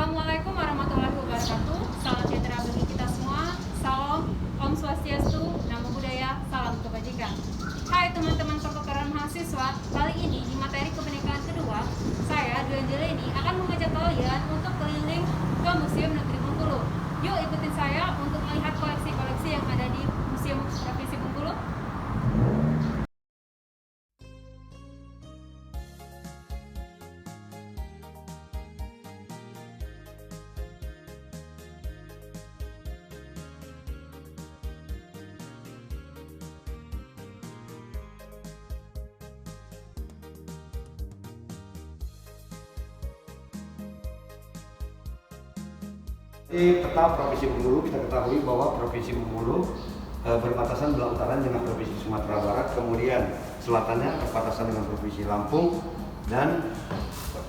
Assalamualaikum warahmatullahi wabarakatuh. Salam sejahtera bagi kita semua. Salam, Om Swastiastu, Namo Buddhaya, salam kebajikan. Hai teman-teman pertukaran mahasiswa, kali ini di materi kebinekaan kedua, saya Dwi Angelini akan mengajak kalian untuk keliling ke Museum Negeri Bengkulu. Yuk ikutin saya untuk melihat koleksi-koleksi yang ada di Museum Provinsi Bengkulu. Di peta Provinsi Bengkulu kita ketahui bahwa Provinsi Bengkulu berbatasan belah utara dengan Provinsi Sumatera Barat, kemudian selatannya berbatasan dengan Provinsi Lampung dan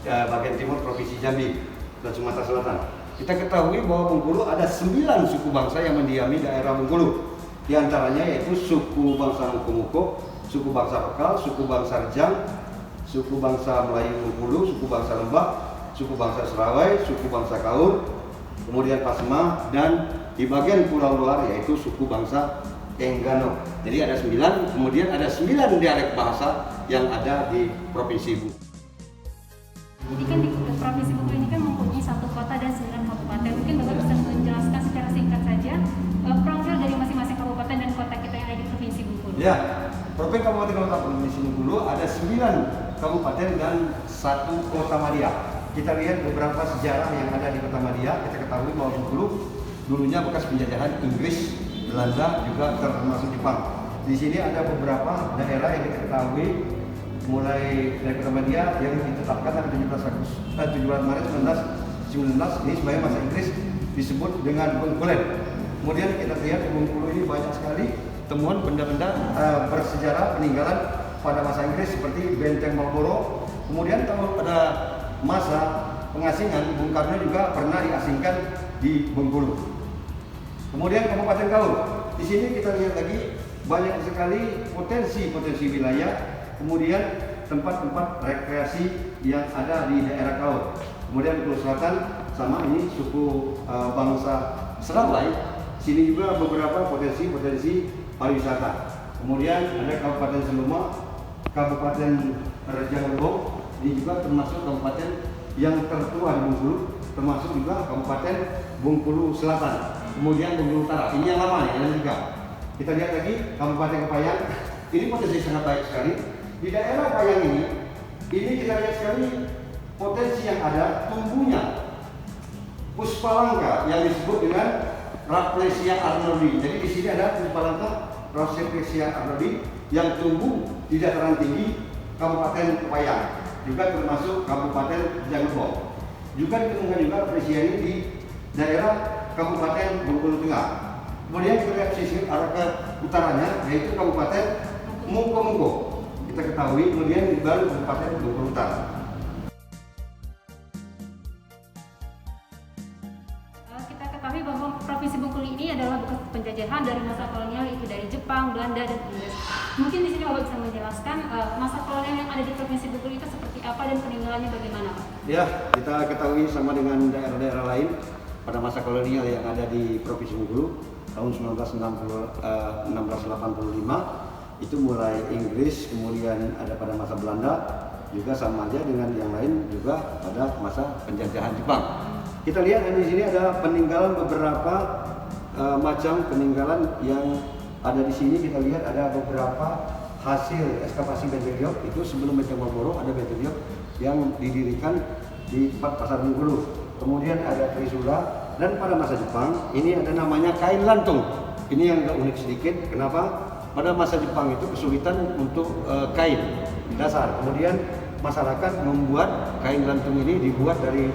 bagian timur Provinsi Jambi dan Sumatera Selatan. Kita ketahui bahwa Bengkulu ada 9 suku bangsa yang mendiami daerah Bengkulu. Di antaranya yaitu suku bangsa Muko-Muko, suku bangsa Lokal, suku bangsa Rejang, suku bangsa Melayu Bengkulu, suku bangsa Lembak, suku bangsa Serawai, suku bangsa Kaur, kemudian Pasma, dan di bagian pulau luar yaitu suku bangsa Enggano. Jadi ada 9, kemudian ada 9 dialek bahasa yang ada di Provinsi Bengkulu. Jadi kan di Provinsi Bengkulu ini kan mempunyai 1 kota dan 9 kabupaten. Mungkin Bapak bisa menjelaskan secara singkat saja profil dari masing-masing kabupaten dan kota kita yang ada di Provinsi Bengkulu. Ya, Provinsi Kabupaten Kota Provinsi Bengkulu ada 9 kabupaten dan 1 kota madya. Kita lihat beberapa sejarah yang ada di Kota Madia. Kita ketahui bahwa Bengkulu dulunya bekas penjajahan Inggris, Belanda, juga termasuk Jepang. Di sini ada beberapa daerah yang kita ketahui mulai dari Kota Madia yang ditetapkan pada 17 Maret 1919 ini sebagai masa Inggris disebut dengan Bengkulen. Kemudian kita lihat di Bengkulu ini banyak sekali temuan benda-benda bersejarah peninggalan pada masa Inggris seperti Benteng Marlborough. Kemudian pada masa pengasingan, Bung Karno juga pernah diasingkan di Bengkulu. Kemudian Kabupaten Kaur. Di sini kita lihat lagi banyak sekali potensi wilayah, kemudian tempat-tempat rekreasi yang ada di daerah Kaur. Kemudian Bengkulu Selatan sama ini suku bangsa Serawai. Sini juga beberapa potensi pariwisata. Kemudian ada Kabupaten Seluma, Kabupaten Rejang Lebong. Ini juga termasuk kabupaten yang tertua di Bengkulu, termasuk juga Kabupaten Bengkulu Selatan. Kemudian Bengkulu Utara, ini yang lama ya, yang juga. Kita lihat lagi Kabupaten Kepayang. Ini potensi sangat baik sekali. Di daerah Kepayang ini kita lihat sekali potensi yang ada tumbuhnya Puspalangka yang disebut dengan Rafflesia arnoldi. Jadi di sini ada Puspalangka Rafflesia arnoldi yang tumbuh di dataran tinggi Kabupaten Kepayang, juga termasuk Kabupaten Jangbong. Juga ditemukan juga Rafflesia ini di daerah Kabupaten Bengkulu Tengah. Kemudian kita lihat sisi arah ke utaranya yaitu Kabupaten Muko-Muko. Kita ketahui kemudian baru Kabupaten Bengkulu Utara. Kita ketahui bahwa Provinsi Bengkulu ini adalah bekas penjajahan dari masa kolonial, yaitu dari Jepang, Belanda, dan Inggris. Mungkin di sini Bapak bisa menjelaskan masa kolonial yang ada di Provinsi Bengkulu itu seperti apa dan peninggalannya bagaimana, Pak? Ya, kita ketahui sama dengan daerah-daerah lain pada masa kolonial yang ada di Provinsi Bengkulu tahun 1685 itu mulai Inggris, kemudian ada pada masa Belanda, juga sama aja dengan yang lain juga pada masa penjajahan Jepang. Kita lihat di sini ada peninggalan beberapa macam peninggalan yang ada di sini. Kita lihat ada beberapa hasil ekskavasi Benteng itu sebelum Benteng Marlborough ada Benteng yang didirikan di tempat Pasar Bengkulu. Kemudian ada Trisula, dan pada masa Jepang ini ada namanya kain lantung. Ini yang agak unik sedikit. Kenapa? Pada masa Jepang itu kesulitan untuk kain dasar. Kemudian masyarakat membuat kain lantung ini dibuat dari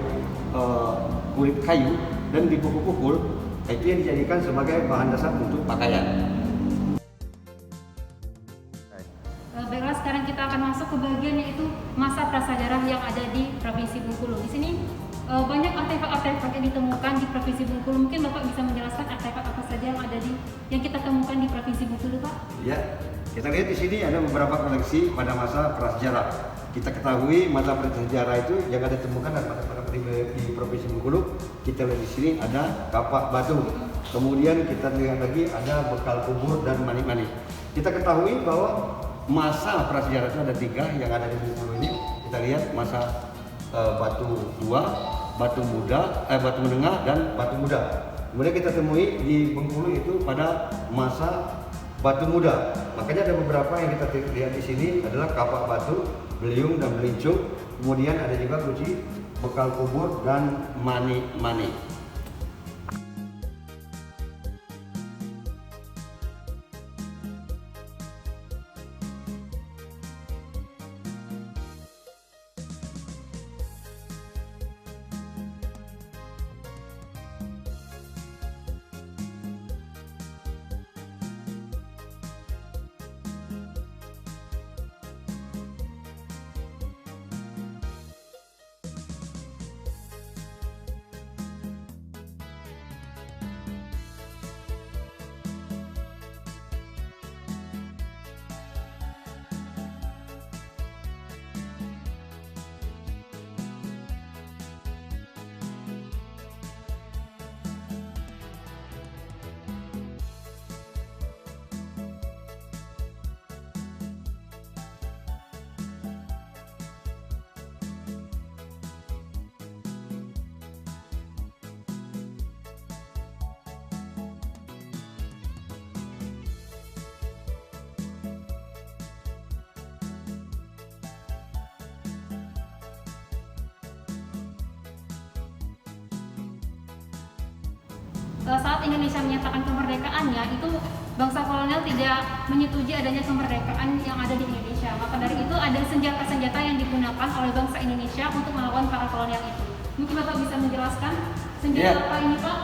kulit kayu dan dipukul-pukul. Itu yang dijadikan sebagai bahan dasar untuk pakaian. Baiklah, sekarang kita akan masuk ke bagian yaitu masa prasejarah yang ada di Provinsi Bengkulu. Di sini banyak artefak-artefak yang ditemukan di Provinsi Bengkulu. Mungkin Bapak bisa menjelaskan artefak apa saja yang kita temukan di Provinsi Bengkulu, Pak? Ya, kita lihat di sini ada beberapa koleksi pada masa prasejarah. Kita ketahui mata sejarah itu yang ada temukan di Provinsi Bengkulu. Kita lihat di sini ada kapak batu. Kemudian kita lihat lagi ada bekal kubur dan mani-mani. Kita ketahui bahwa masa prasejarah itu ada 3 yang ada di Bengkulu ini. Kita lihat masa batu tua, batu menengah dan batu muda. Kemudian kita temui di Bengkulu itu pada masa batu muda. Makanya ada beberapa yang kita lihat di sini adalah kapak batu, beliung dan belincung. Kemudian ada juga kunci bekal kubur dan mani-mani. Saat Indonesia menyatakan kemerdekaannya, itu bangsa kolonial tidak menyetujui adanya kemerdekaan yang ada di Indonesia. Maka dari itu ada senjata-senjata yang digunakan oleh bangsa Indonesia untuk melawan para kolonial itu. Mungkin Bapak bisa menjelaskan senjata apa ini, Pak?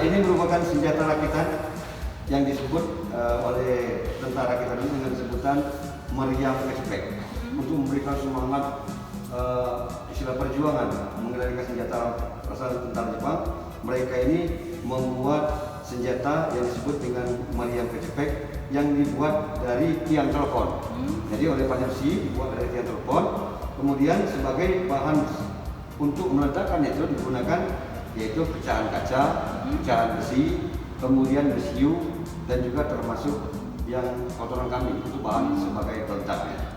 Ini merupakan senjata rakitan yang disebut oleh tentara kita dulu dengan sebutan meriam kecebek untuk memberikan semangat istilah perjuangan mengendalikan senjata asal tentara Jepang. Mereka ini membuat senjata yang disebut dengan meriam kecebek yang dibuat dari tiang telepon. Jadi oleh panjang besi dibuat dari tiang telepon. Kemudian sebagai bahan untuk meledakkannya itu digunakan yaitu pecahan kaca, pecahan besi, kemudian besiu dan juga termasuk yang kotoran kambing itu bahan sebagai peledaknya.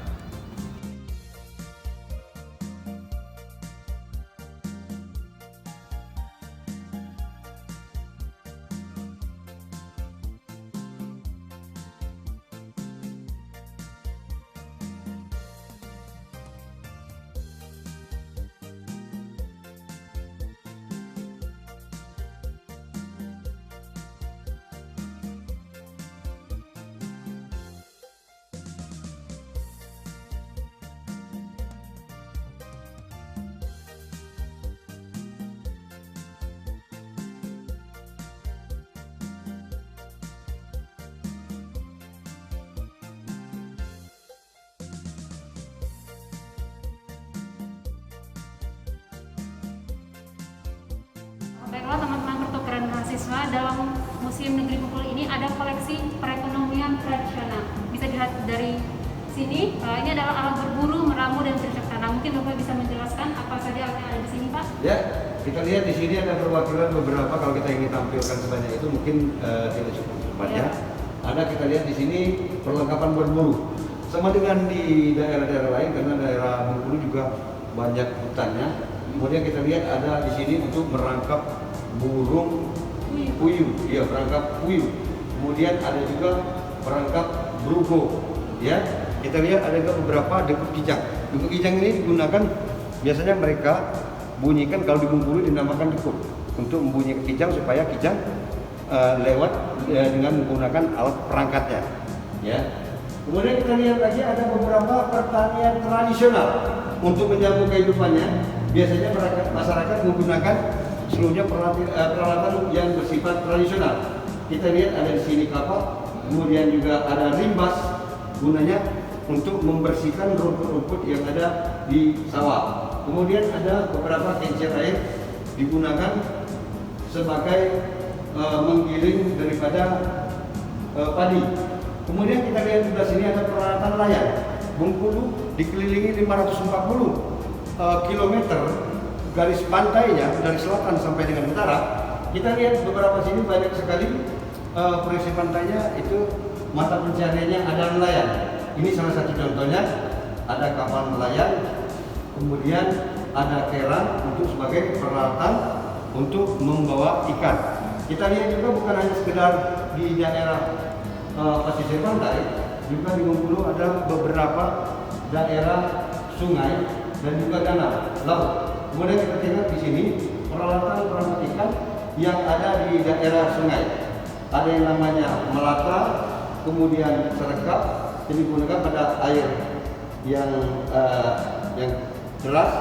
Baiklah teman-teman pertukaran mahasiswa, dalam Museum Negeri Bengkulu ini ada koleksi perekonomian tradisional. Bisa dilihat dari sini, ini adalah alat berburu, meramu, dan bercocok tanam. Mungkin Bapak bisa menjelaskan apa saja alat yang ada di sini, Pak? Ya, kita lihat di sini ada perwakilan beberapa. Kalau kita ingin tampilkan sebanyak itu mungkin tidak cukup tempatnya. Ada kita lihat di sini perlengkapan berburu. Sama dengan di daerah-daerah lain karena daerah Bengkulu juga banyak hutannya. Kemudian kita lihat ada di sini untuk merangkap burung puyuh, ya perangkap puyuh. Kemudian ada juga perangkap brugo, ya. Kita lihat ada juga beberapa dekuk kijang. Dekuk kijang ini digunakan biasanya mereka bunyikan kalau di Bengkulu dinamakan dekuk untuk membunyikan kijang supaya kijang lewat dengan menggunakan alat perangkatnya, ya. Kemudian kita lihat lagi ada beberapa pertanian tradisional untuk menyambung kehidupannya. Biasanya masyarakat menggunakan seluruhnya peralatan yang bersifat tradisional. Kita lihat ada di sini kapak, kemudian juga ada rimbas, gunanya untuk membersihkan rumput-rumput yang ada di sawah. Kemudian ada beberapa kencer air digunakan sebagai menggiling daripada padi. Kemudian kita lihat di sebelah sini ada peralatan layar. Bengkulu dikelilingi 540 kilometer garis pantainya dari selatan sampai dengan utara. Kita lihat beberapa sini banyak sekali proyeksi pantainya itu mata pencariannya ada nelayan. Ini salah satu contohnya, ada kapal nelayan, kemudian ada kerang untuk sebagai peralatan untuk membawa ikan. Kita lihat juga bukan hanya sekedar di daerah pesisir pantai, juga di Bengkulu ada beberapa daerah sungai dan juga danau laut. Kemudian kita lihat di sini peralatan ikan yang ada di daerah sungai. Ada yang namanya melata, kemudian serekap, jadi digunakan pada air yang deras.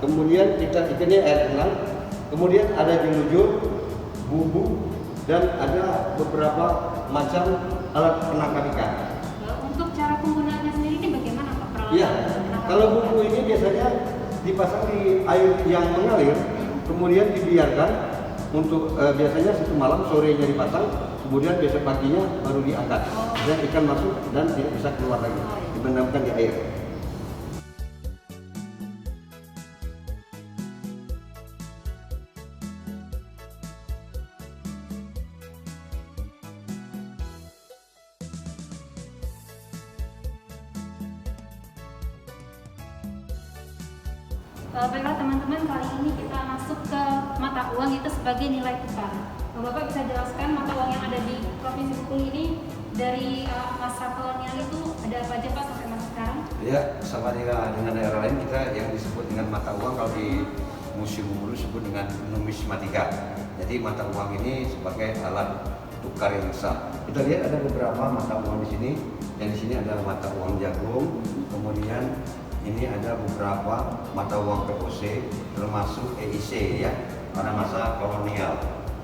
Kemudian ikannya air tenang. Kemudian ada jelujur, bubu, dan ada beberapa macam alat penangkap ikan. Untuk cara penggunaannya sendiri ini bagaimana Pak? Peralatan? Iya, kalau bubu ini biasanya dipasang di air yang mengalir, kemudian dibiarkan untuk biasanya satu malam, sorenya dipasang, kemudian besok paginya baru diangkat. Dan ikan masuk dan tidak bisa keluar lagi, dipendamkan di air. Baiklah teman-teman, kali ini kita masuk ke mata uang itu sebagai nilai tukar. Bapak bisa jelaskan mata uang yang ada di Provinsi Bengkulu ini dari masa kolonial itu ada apa aja Pak sampai masa sekarang? Ya, sama dengan daerah lain kita yang disebut dengan mata uang, kalau di Museum Bengkulu disebut dengan numismatika. Jadi mata uang ini sebagai alat tukar yang sah. Kita lihat ada beberapa mata uang di sini. Yang di sini ada mata uang jagung, kemudian ini ada beberapa mata uang POC termasuk EIC ya pada masa kolonial.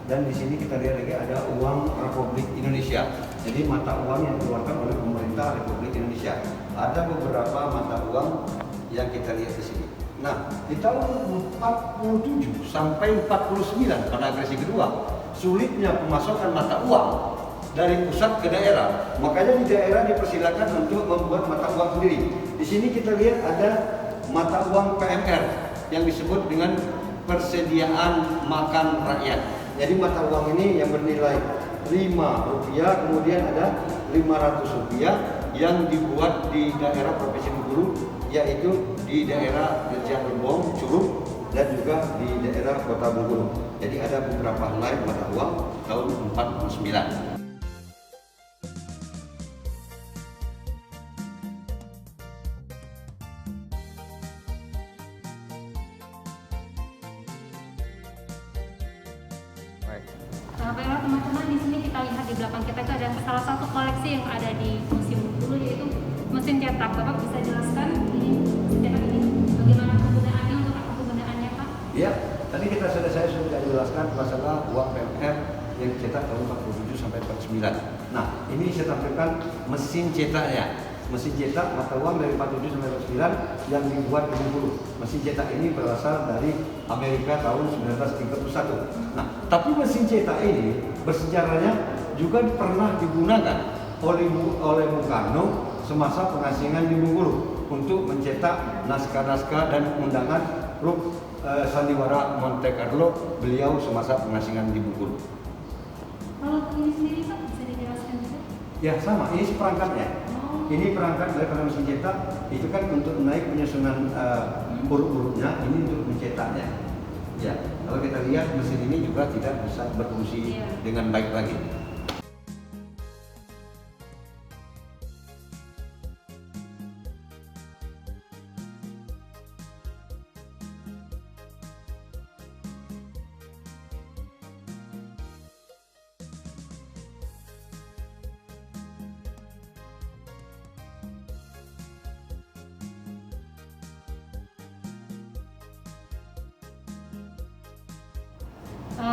Dan di sini kita lihat lagi ada uang Republik Indonesia. Jadi mata uang yang dikeluarkan oleh pemerintah Republik Indonesia. Ada beberapa mata uang yang kita lihat di sini. Nah, di tahun 47 sampai 49 pada agresi kedua, sulitnya pemasokan mata uang dari pusat ke daerah. Makanya di daerah dipersilakan untuk membuat mata uang sendiri. Di sini kita lihat ada mata uang PMR yang disebut dengan persediaan makan rakyat. Jadi mata uang ini yang bernilai Rp5, kemudian ada Rp500 yang dibuat di daerah Provinsi Bengkulu, yaitu di daerah Rejang Lebong, Curug, dan juga di daerah Kota Bengkulu. Jadi ada beberapa helai mata uang tahun 49. Baiklah teman-teman, di sini kita lihat di belakang kita itu ada salah satu koleksi yang ada di Museum Bengkulu, yaitu mesin cetak. Bapak bisa jelaskan ini mesin cetak ini bagaimana penggunaannya, untuk apa penggunaannya Pak? Ya, tadi saya sudah jelaskan masalah uang PMR yang dicetak tahun 47 sampai 49. Nah, ini saya tampilkan mesin cetaknya. Mesin cetak mata uang dari 47 sampai 49 yang dibuat di Bengkulu. Mesin cetak ini berasal dari Amerika tahun 1931. Nah, tapi mesin cetak ini bersejarahnya juga pernah digunakan oleh Bung Karno semasa pengasingan di Bengkulu untuk mencetak naskah-naskah dan undangan grup sandiwara Monte Carlo beliau semasa pengasingan di Bengkulu. Kalau ini sendiri Pak bisa dijelaskan juga? Ya sama, ini perangkatnya. Ini perangkat dari mesin cetak, itu kan untuk menaik penyusunan huruf-hurufnya, ini untuk mencetaknya. Ya, kalau kita lihat mesin ini juga tidak bisa berfungsi dengan baik lagi.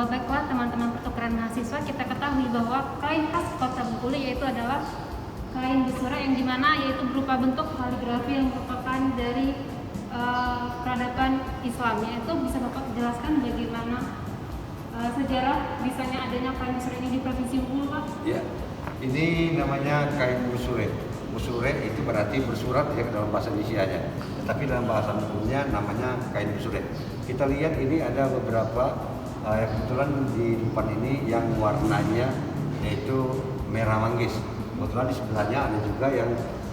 Baiklah teman-teman pertukaran mahasiswa, kita ketahui bahwa kain khas Kota Bengkulu yaitu adalah kain busura, yang dimana yaitu berupa bentuk kaligrafi yang merupakan dari peradaban Islam. Itu bisa Bapak jelaskan bagaimana sejarah bisanya adanya kain busura ini di Provinsi Bengkulu Pak? Ya, ini namanya kain busure. Busure itu berarti bersurat ya dalam bahasa Indonesianya. Tetapi dalam bahasa umumnya namanya kain busure. Kita lihat ini ada beberapa kebetulan di depan ini yang warnanya yaitu merah manggis. Kebetulan di sebelahnya ada juga yang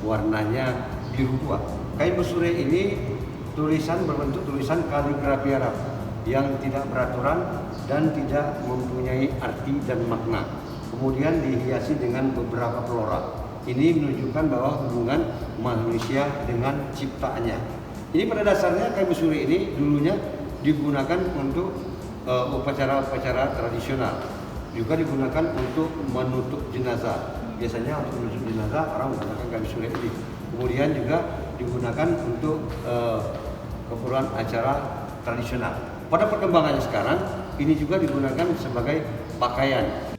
warnanya biru tua. Kain busure ini tulisan berbentuk tulisan kaligrafi Arab yang tidak beraturan dan tidak mempunyai arti dan makna. Kemudian dihiasi dengan beberapa flora. Ini menunjukkan bahwa hubungan manusia dengan ciptaannya. Ini pada dasarnya kain busure ini dulunya digunakan untuk upacara-upacara tradisional. Juga digunakan untuk menutup jenazah. Biasanya untuk menutup jenazah orang menggunakan kain busure ini. Kemudian juga digunakan untuk keperluan acara tradisional. Pada perkembangannya sekarang, ini juga digunakan sebagai pakaian.